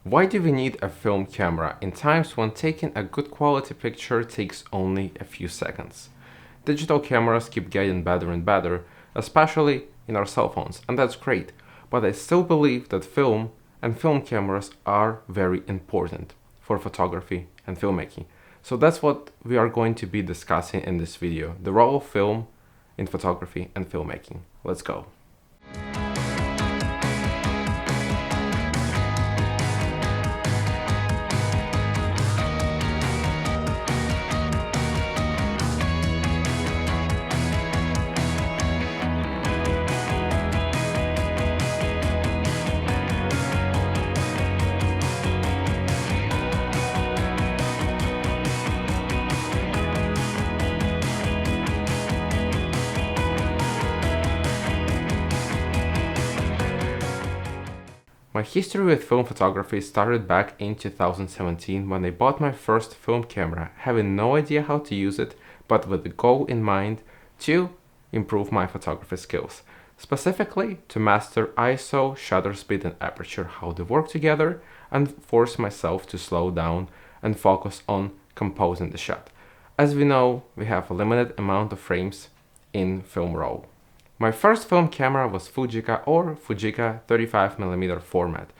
Why do we need a film camera in times when taking a good quality picture takes only a few seconds? Digital cameras keep getting better and better, especially in our cell phones, and that's great. But I still believe that film and film cameras are very important for photography and filmmaking. So that's what we are going to be discussing in this video, the role of film in photography and filmmaking. Let's go. My history with film photography started back in 2017 when I bought my first film camera, having no idea how to use it, but with the goal in mind to improve my photography skills. Specifically, to master ISO, shutter speed and aperture, how they work together, and force myself to slow down and focus on composing the shot. As we know, we have a limited amount of frames in film roll. My first film camera was Fujica 35mm format.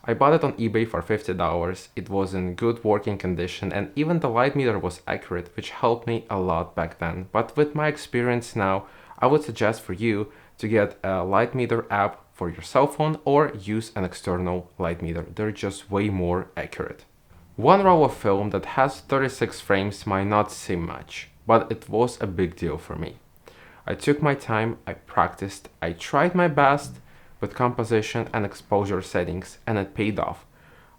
I bought it on eBay for $50. It was in good working condition and even the light meter was accurate, which helped me a lot back then. But with my experience now, I would suggest for you to get a light meter app for your cell phone or use an external light meter. They're just way more accurate. One roll of film that has 36 frames might not seem much, but it was a big deal for me. I took my time, I practiced, I tried my best with composition and exposure settings, and it paid off.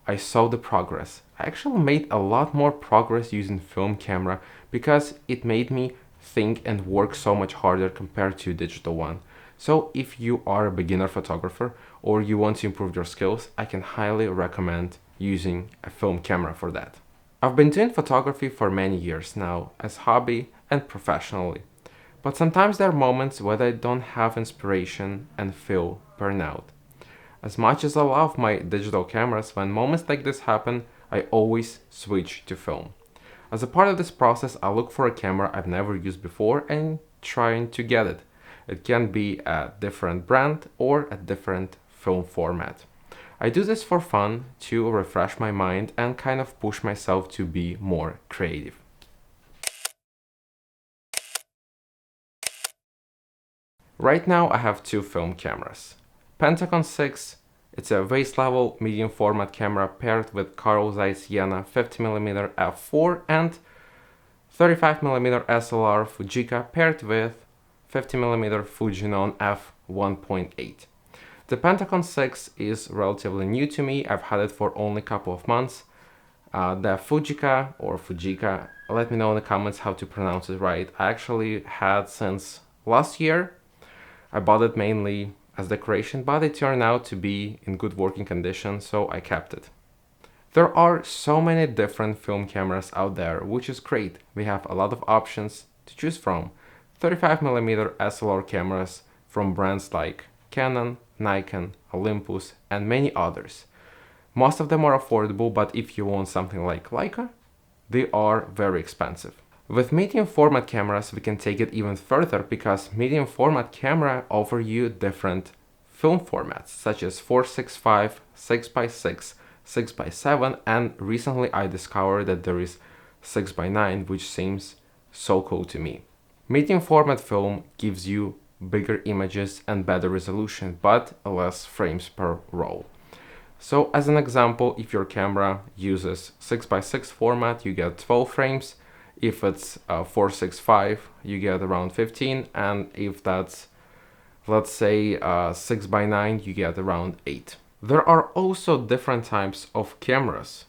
I saw the progress. I actually made a lot more progress using film camera because it made me think and work so much harder compared to digital one. So if you are a beginner photographer or you want to improve your skills, I can highly recommend using a film camera for that. I've been doing photography for many years now as hobby and professionally. But sometimes there are moments where I don't have inspiration and feel burnout. As much as I love my digital cameras, when moments like this happen, I always switch to film. As a part of this process, I look for a camera I've never used before and trying to get it. It can be a different brand or a different film format. I do this for fun to refresh my mind and kind of push myself to be more creative. Right now I have two film cameras. Pentagon 6, it's a waist level medium format camera paired with Carl Zeiss Jena 50mm f4 and 35mm SLR Fujica paired with 50mm Fujinon f1.8. The Pentagon 6 is relatively new to me, I've had it for only a couple of months. The Fujica or Fujica, let me know in the comments how to pronounce it right. I actually had since last year. I bought it mainly as decoration, but it turned out to be in good working condition, so I kept it. There are so many different film cameras out there, which is great. We have a lot of options to choose from. 35mm SLR cameras from brands like Canon, Nikon, Olympus, and many others. Most of them are affordable, but if you want something like Leica, they are very expensive. With medium format cameras, we can take it even further because medium format camera offer you different film formats such as 4:6:5, 6:6, 6:7, and recently I discovered that there is 6:9, which seems so cool to me. Medium format film gives you bigger images and better resolution, but less frames per roll. So as an example, if your camera uses 6:6 format, you get 12 frames. If it's 4:6:5, you get around 15, and if that's, let's say, 6:9, you get around 8. There are also different types of cameras.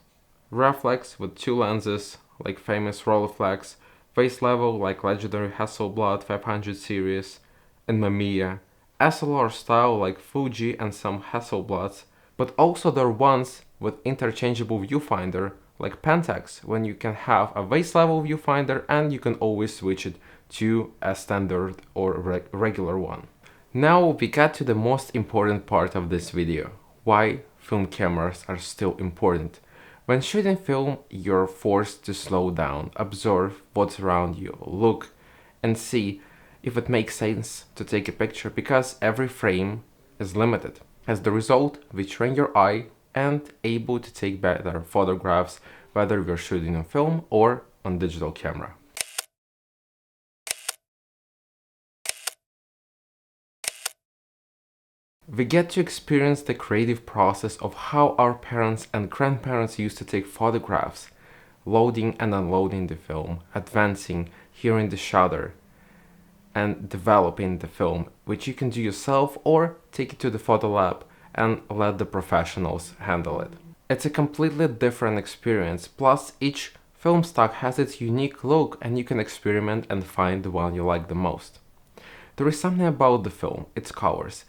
Reflex with two lenses, like famous Rolleiflex, face level like legendary Hasselblad 500 series, and Mamiya, SLR style like Fuji and some Hasselblads, but also there are ones with interchangeable viewfinder like Pentax, when you can have a base level viewfinder and you can always switch it to a standard or regular one. Now we got to the most important part of this video. Why film cameras are still important. When shooting film, you're forced to slow down, observe what's around you, look and see if it makes sense to take a picture because every frame is limited. As the result, we train your eye and able to take better photographs whether we're shooting on film or on digital camera. We get to experience the creative process of how our parents and grandparents used to take photographs, loading and unloading the film, advancing, hearing the shutter, and developing the film, which you can do yourself or take it to the photo lab and let the professionals handle it. It's a completely different experience, plus each film stock has its unique look and you can experiment and find the one you like the most. There is something about the film, its colors.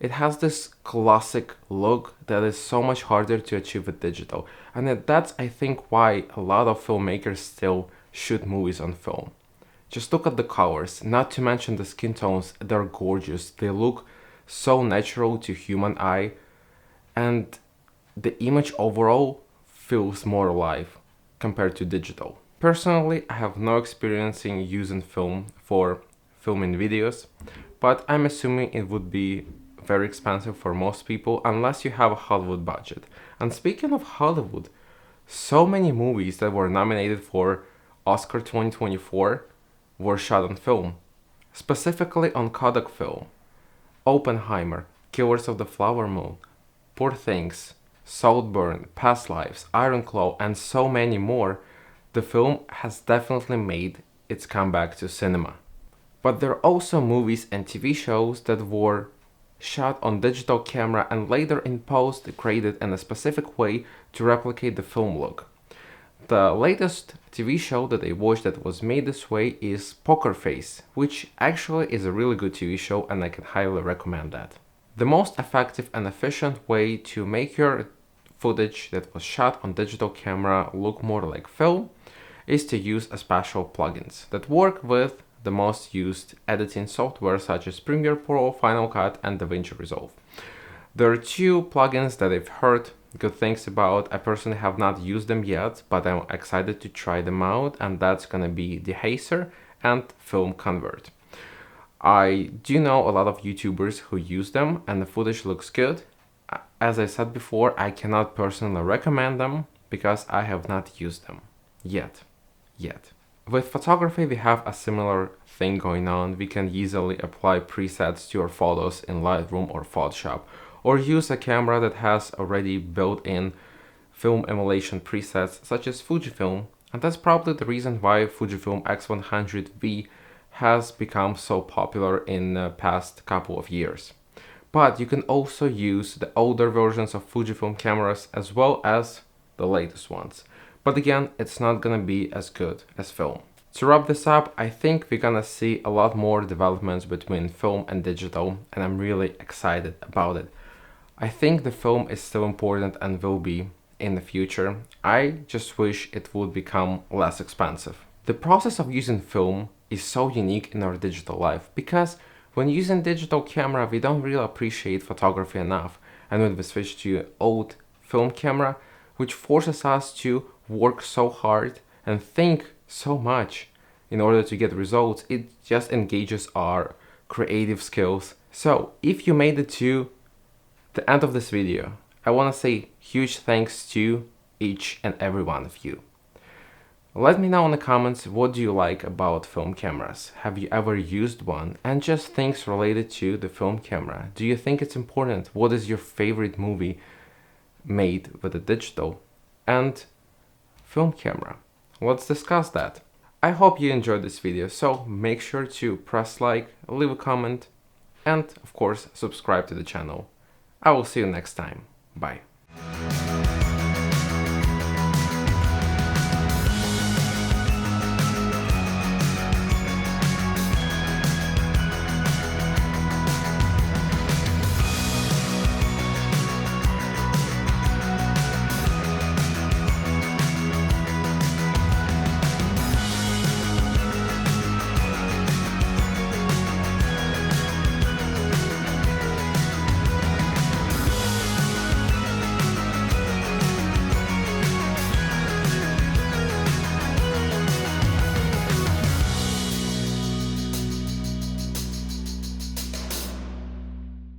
It has this classic look that is so much harder to achieve with digital, and that's I think why a lot of filmmakers still shoot movies on film. Just look at the colors, not to mention the skin tones, they're gorgeous, they look so natural to human eye, and the image overall feels more alive compared to digital. Personally, I have no experience in using film for filming videos, but I'm assuming it would be very expensive for most people unless you have a Hollywood budget. And speaking of Hollywood, so many movies that were nominated for Oscar 2024 were shot on film, specifically on Kodak film. Oppenheimer, Killers of the Flower Moon, Poor Things, Saltburn, Past Lives, Iron Claw, and so many more. The film has definitely made its comeback to cinema. But there are also movies and TV shows that were shot on digital camera and later in post created in a specific way to replicate the film look. The latest TV show that I watched that was made this way is Poker Face, which actually is a really good TV show and I can highly recommend that. The most effective and efficient way to make your footage that was shot on digital camera look more like film is to use a special plugins that work with the most used editing software such as Premiere Pro, Final Cut, and DaVinci Resolve. There are two plugins that I've heard good things about. I personally have not used them yet, but I'm excited to try them out, and that's gonna be Dehazer and Film Convert. I do know a lot of YouTubers who use them, and the footage looks good. As I said before, I cannot personally recommend them because I have not used them yet. With photography, we have a similar thing going on. We can easily apply presets to our photos in Lightroom or Photoshop, or use a camera that has already built-in film emulation presets such as Fujifilm, and that's probably the reason why Fujifilm X100V has become so popular in the past couple of years. But you can also use the older versions of Fujifilm cameras as well as the latest ones. But again, it's not gonna be as good as film. To wrap this up, I think we're gonna see a lot more developments between film and digital, and I'm really excited about it. I think the film is still important and will be in the future. I just wish it would become less expensive. The process of using film is so unique in our digital life because when using digital camera, we don't really appreciate photography enough. And when we switch to old film camera, which forces us to work so hard and think so much in order to get results, it just engages our creative skills. So if you made it to the end of this video, I want to say huge thanks to each and every one of you. Let me know in the comments what do you like about film cameras. Have you ever used one? And just things related to the film camera. Do you think it's important? What is your favorite movie made with a digital and film camera? Let's discuss that. I hope you enjoyed this video, so make sure to press like, leave a comment, and of course subscribe to the channel. I will see you next time. Bye.